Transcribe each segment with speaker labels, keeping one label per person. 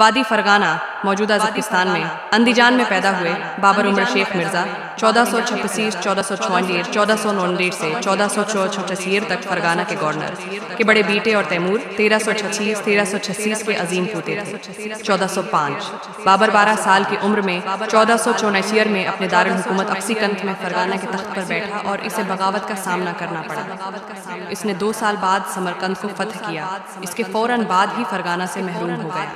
Speaker 1: وادی فرغانہ موجودہ ازبکستان میں اندیجان میں پیدا ہوئے بابر عمر شیخ مرزا 1486 1454 1499 سے 1486 تک فرغانہ کے گورنر کے بڑے بیٹے اور تیمور 1336 کے عظیم پوتے تھے۔ 1405 بابر 12 سال کی عمر میں 1494 میں اپنے دارالحکومت اقسی کنت میں فرغانہ کے تخت پر بیٹھا اور اسے بغاوت کا سامنا کرنا پڑا۔ اس نے 2 سال بعد سمرقند کو فتح کیا۔ اس کے فوراً بعد ہی فرغانہ سے محروم ہو گیا۔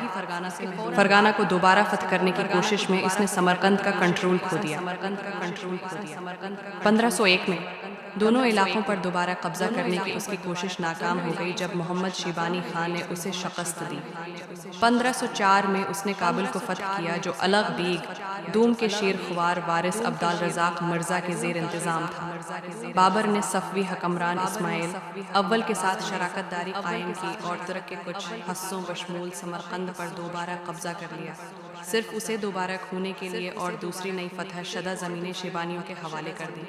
Speaker 1: فرغانہ کو دوبارہ فتح کرنے کی کوشش میں اس نے سمرقند کا کنٹرول کھو دیا۔ 1501 میں دونوں علاقوں پر دوبارہ قبضہ کرنے کی اس کی کوشش ناکام ہو گئی جب محمد شیبانی خان نے اسے شکست دی۔ 1504 میں اس نے کابل کو فتح کیا جو الغ بیگ دوم کے شیر خوار وارث عبدالرزاق مرزا کے زیر انتظام تھا۔ بابر نے صفوی حکمران اسماعیل اول کے ساتھ شراکت داری قائم کی اور ترک کے کچھ حصوں بشمول سمرقند پر دوبارہ قبضہ کر لیا، صرف اسے دوبارہ کھونے کے لیے اور دوسری نئی فتح شدہ زمینیں شیبانیوں کے حوالے کر دی۔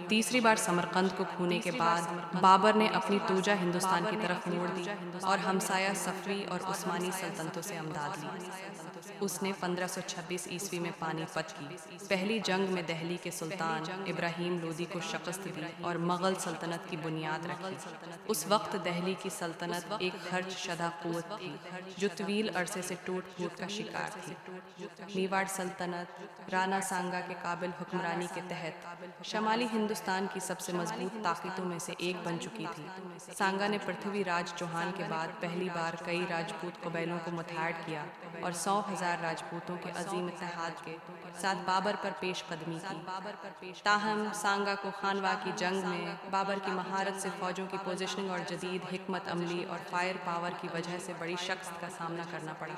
Speaker 1: تیسری بار سمرقند کو کھونے کے بعد بابر نے اپنی توجہ ہندوستان کی طرف موڑ دی اور ہمسایہ صفوی اور عثمانی سلطنتوں سے امداد لی۔ اس نے 1526 عیسوی میں پانی پت کی پہلی جنگ میں دہلی کے سلطان ابراہیم لودھی کو شکست دی اور مغل سلطنت کی بنیاد رکھی۔ اس وقت دہلی کی سلطنت ایک خرچ شدہ قوت تھی جو طویل عرصے سے ٹوٹ پھوٹ کا شکار تھی۔ میواڑ سلطنت رانا سانگا کے قابل حکمرانی کے تحت شمالی ہندوستان کی سب سے مضبوط طاقتوں میں سے ایک بن چکی تھی۔ سانگا نے پرتھوی راج چوہان کے بعد پہلی بار کئی راجپوت قبیلوں کو متحد کیا اور 100,000 راجپوتوں کے عظیم اتحاد کے ساتھ بابر پر پیش قدمی کی۔ تاہم سانگا کو خانوا کی جنگ میں بابر کی مہارت سے فوجوں کی پوزیشننگ اور جدید حکمت عملی اور فائر پاور کی وجہ سے بڑی شکست کا سامنا کرنا پڑا۔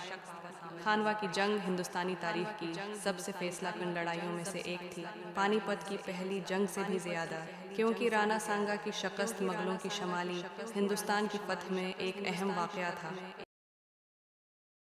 Speaker 1: خانوا کی جنگ ہندوستانی تاریخ کی سب سے فیصلہ کن لڑائیوں میں سے ایک تھی، پانی پت کی پہلی جنگ سے بھی زیادہ، کیونکہ رانا سانگا کی شکست مغلوں کی شمالی ہندوستان کی فتح میں ایک اہم واقعہ تھا۔